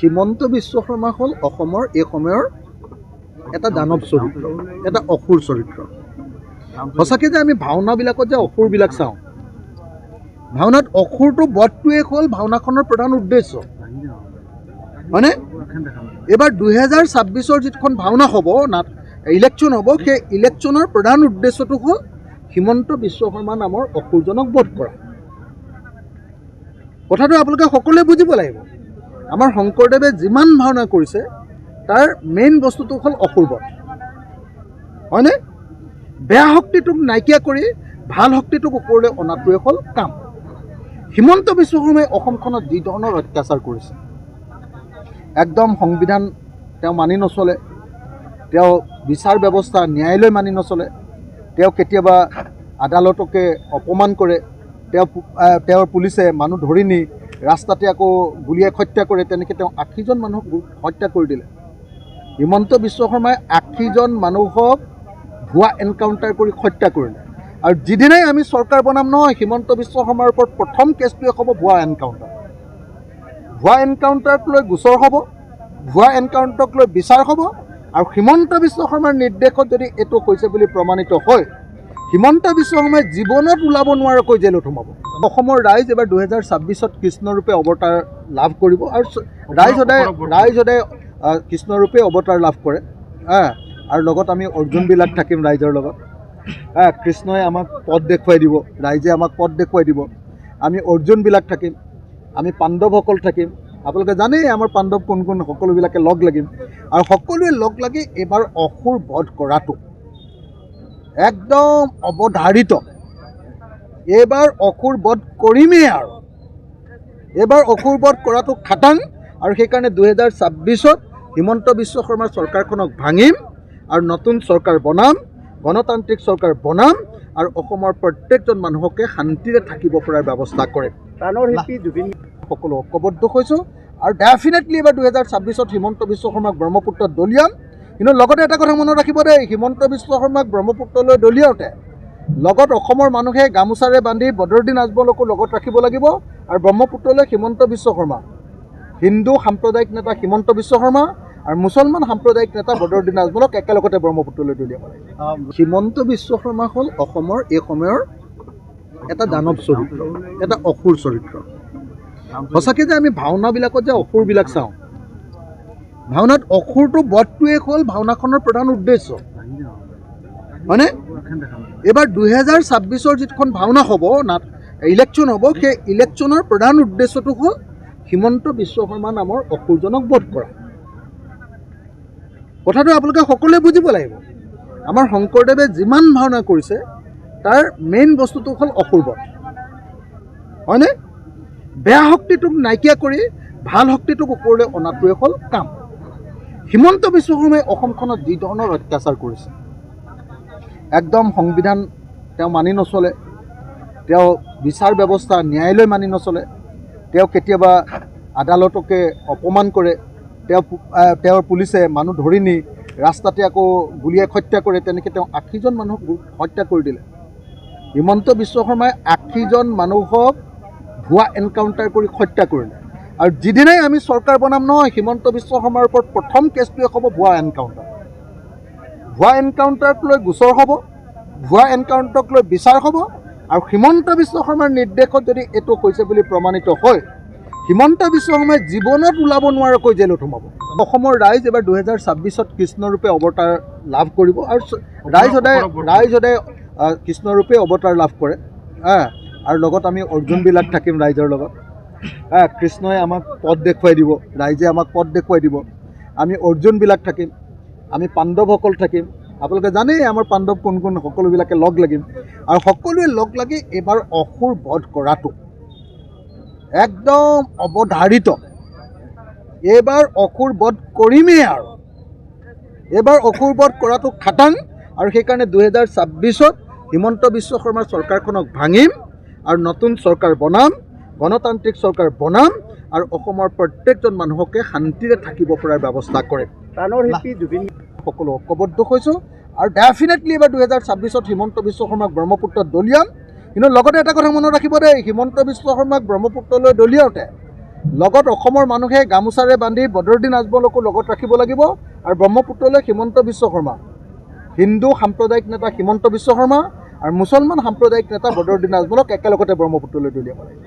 হিমন্ত বিশ্ব শৰ্মা হ'ল অসমৰ এই সময়ৰ এটা দানৱ চৰিত্ৰ, এটা অসুৰ চৰিত্ৰ। সঁচাকৈ যে আমি ভাওনাবিলাকত যে অসুৰবিলাক চাওঁ, ভাওনাত অসুৰটো বধটোৱেই হ'ল ভাওনাখনৰ প্ৰধান উদ্দেশ্য, হয়নে? এইবাৰ 2026 যিখন ভাওনা হ'ব, ইলেকশ্যন হ'ব, সেই ইলেকশ্যনৰ প্ৰধান উদ্দেশ্যটো হ'ল হিমন্ত বিশ্ব শৰ্মা নামৰ অসুৰজনক বধ কৰা। কথাটো আপোনালোকে সকলোৱে বুজিব লাগিব। আমাৰ শংকৰদেৱে যিমান ভাওনা কৰিছে তাৰ মেইন বস্তুটো হ'ল অসুৰবধ, হয়নে? বেয়া শক্তিটোক নাইকিয়া কৰি ভাল শক্তিটোক ওপৰলৈ অনাটোৱে হ'ল কাম। হিমন্ত বিশ্ব শৰ্মাই অসমখনত যি ধৰণৰ অত্যাচাৰ কৰিছে, একদম সংবিধান তেওঁ মানি নচলে, তেওঁ বিচাৰ ব্যৱস্থা ন্যায়ালয় মানি নচলে, তেওঁ কেতিয়াবা আদালতকে অপমান কৰে, তেওঁৰ পুলিচে মানুহ ধৰি নি ৰাস্তাতে আকৌ গুলীয়াই হত্যা কৰে। তেনেকৈ তেওঁ 80জন মানুহক হত্যা কৰি দিলে। হিমন্ত বিশ্ব শৰ্মাই 80জন মানুহক ভুৱা এনকাউণ্টাৰ কৰি হত্যা কৰিলে। আৰু যিদিনাই আমি চৰকাৰ বনাম নহয়, হিমন্ত বিশ্ব শৰ্মাৰ ওপৰত প্ৰথম কেছটোৱে হ'ব ভুৱা এনকাউণ্টাৰ। ভুৱা এনকাউণ্টাৰক লৈ গোচৰ হ'ব, ভুৱা এনকাউণ্টাৰক লৈ বিচাৰ হ'ব। আৰু হিমন্ত বিশ্ব শৰ্মাৰ নিৰ্দেশত যদি এইটো হৈছে বুলি প্ৰমাণিত হয়, হিমন্ত বিশ্ব শৰ্মাই জীৱনত ওলাব নোৱাৰাকৈ জেলত সোমাব। অসমৰ ৰাইজ এবাৰ 2026 কৃষ্ণৰূপে অৱতাৰ লাভ কৰিব। আৰু ৰাইজ সদায় কৃষ্ণৰূপে অৱতাৰ লাভ কৰে। আৰু লগত আমি অৰ্জুনবিলাক থাকিম ৰাইজৰ লগত। কৃষ্ণই আমাক পথ দেখুৱাই দিব, ৰাইজে আমাক পথ দেখুৱাই দিব। আমি অৰ্জুনবিলাক থাকিম, আমি পাণ্ডৱসকল থাকিম। আপোনালোকে জানেই আমাৰ পাণ্ডৱ কোন কোন, সকলোবিলাকে লগ লাগিম। আৰু সকলোৱে লগ লাগি এইবাৰ অসুৰ বধ কৰাটো একদম অৱধাৰিত। এইবাৰ অসুৰ বধ কৰিমেই, আৰু এইবাৰ অসুৰ বধ কৰাটো খাটাং। আৰু সেইকাৰণে 2026 হিমন্ত বিশ্ব শৰ্মাৰ চৰকাৰখনক ভাঙিম আৰু নতুন চৰকাৰ বনাম, গণতান্ত্ৰিক চৰকাৰ বনাম, আৰু অসমৰ প্ৰত্যেকজন মানুহকে শান্তিৰে থাকিব পৰাৰ ব্যৱস্থা কৰিম। প্ৰাণৰ শিল্পী জুবিন সকলো ঐক্যবদ্ধ হৈছোঁ। আৰু ডেফিনেটলি এইবাৰ 2026 হিমন্ত বিশ্ব শৰ্মাক ব্ৰহ্মপুত্ৰত দলিয়াম। কিন্তু লগতে এটা কথা মনত ৰাখিব দেই, হিমন্ত বিশ্ব শৰ্মাক ব্ৰহ্মপুত্ৰলৈ দলিয়াওঁতে লগত অসমৰ মানুহে গামোচাৰে বান্ধি বদৰুদ্দিন আজমলকো লগত ৰাখিব লাগিব। আৰু ব্ৰহ্মপুত্ৰলৈ হিমন্ত বিশ্ব শৰ্মা, হিন্দু সাম্প্ৰদায়িক নেতা হিমন্ত বিশ্ব শৰ্মা আৰু মুছলমান সাম্প্ৰদায়িক নেতা বদৰুদ্দিন আজমলক একেলগতে ব্ৰহ্মপুত্ৰলৈ দলিয়াব লাগিব। হিমন্ত বিশ্ব শৰ্মা হ'ল অসমৰ এই সময়ৰ এটা দানৱ চৰিত্ৰ, এটা অসুৰ চৰিত্ৰ। সঁচাকৈ যে আমি ভাওনাবিলাকত যে অসুৰবিলাক চাওঁ, ভাওনাত অসুৰটো বধটোৱেই হ'ল ভাওনাখনৰ প্ৰধান উদ্দেশ্য, হয়নে? এইবাৰ 2026 যিখন ভাওনা হ'ব, ইলেকশ্যন হ'ব, সেই ইলেকশ্যনৰ প্ৰধান উদ্দেশ্যটো হ'ল হিমন্ত বিশ্ব শৰ্মা নামৰ অসুৰজনক বধ কৰা। কথাটো আপোনালোকে সকলোৱে বুজিব লাগিব। আমাৰ শংকৰদেৱে যিমান ভাওনা কৰিছে তাৰ মেইন বস্তুটো হ'ল অসুৰবধ, হয়নে? বেয়া শক্তিটোক নাইকিয়া কৰি ভাল শক্তিটোক ওপৰলৈ অনাটোৱে হ'ল কাম। হিমন্ত বিশ্ব শৰ্মাই অসমখনত যি ধৰণৰ অত্যাচাৰ কৰিছে, একদম সংবিধান তেওঁ মানি নচলে, তেওঁ বিচাৰ ব্যৱস্থা ন্যায়ালয় মানি নচলে, তেওঁ কেতিয়াবা আদালতকে অপমান কৰে, তেওঁৰ পুলিচে মানুহ ধৰি নি ৰাস্তাতে আকৌ গুলীয়াই হত্যা কৰে। তেনেকৈ তেওঁ 80জন মানুহক হত্যা কৰি দিলে। হিমন্ত বিশ্ব শৰ্মাই 80জন মানুহক ভুৱা এনকাউণ্টাৰ কৰি হত্যা কৰিলে। আৰু যিদিনাই আমি চৰকাৰ বনাম নহয়, হিমন্ত বিশ্ব শৰ্মাৰ ওপৰত প্ৰথম কেছটোৱে হ'ব ভুৱা এনকাউণ্টাৰ। ভুৱা এনকাউণ্টাৰক লৈ গোচৰ হ'ব, ভুৱা এনকাউণ্টাৰক লৈ বিচাৰ হ'ব। আৰু হিমন্ত বিশ্ব শৰ্মাৰ নিৰ্দেশত যদি এইটো হৈছে বুলি প্ৰমাণিত হয়, হিমন্ত বিশ্ব শৰ্মাই জীৱনত ওলাব নোৱাৰাকৈ জেলত সোমাব। অসমৰ ৰাইজ এবাৰ 2026 কৃষ্ণৰূপে অৱতাৰ লাভ কৰিব। আৰু ৰাইজ সদায় কৃষ্ণৰূপে অৱতাৰ লাভ কৰে। আৰু লগত আমি অৰ্জুনবিলাক থাকিম ৰাইজৰ লগত। কৃষ্ণই আমাক পথ দেখুৱাই দিব, ৰাইজে আমাক পথ দেখুৱাই দিব। আমি অৰ্জুনবিলাক থাকিম, আমি পাণ্ডৱসকল থাকিম। আপোনালোকে জানেই আমাৰ পাণ্ডৱ কোন কোন, সকলোবিলাকে লগ লাগিম। আৰু সকলোৱে লগ লাগি এইবাৰ অসুৰ বধ কৰাটো একদম অৱধাৰিত। এইবাৰ অসুৰ বধ কৰিমেই, আৰু এইবাৰ অসুৰ বধ কৰাটো খাটাং। আৰু সেইকাৰণে 2026 হিমন্ত বিশ্ব শৰ্মাৰ চৰকাৰখনক ভাঙিম আৰু নতুন চৰকাৰ বনাম, গণতান্ত্ৰিক চৰকাৰ বনাম, আৰু অসমৰ প্ৰত্যেকজন মানুহকে শান্তিৰে থাকিব পৰাৰ ব্যৱস্থা কৰিম। প্ৰাণৰ শিল্পী জুবিন সকলো ঐক্যবদ্ধ হৈছোঁ। আৰু ডেফিনেটলি এইবাৰ 2026 হিমন্ত বিশ্ব শৰ্মাক ব্ৰহ্মপুত্ৰত দলিয়াম। কিন্তু লগতে এটা কথা মনত ৰাখিব দেই, হিমন্ত বিশ্ব শৰ্মাক ব্ৰহ্মপুত্ৰলৈ দলিয়াওঁতে লগত অসমৰ মানুহে গামোচাৰে বান্ধি বদৰুদ্দিন আজমলকো লগত ৰাখিব লাগিব আৰু ব্ৰহ্মপুত্ৰলৈ হিমন্ত বিশ্ব শৰ্মা, হিন্দু সাম্প্ৰদায়িক নেতা হিমন্ত বিশ্ব শৰ্মা আৰু মুছলমান সাম্প্ৰদায়িক নেতা বদৰুদ্দিন আজমলক একেলগতে ব্ৰহ্মপুত্ৰলৈ দলিয়াব লাগিব।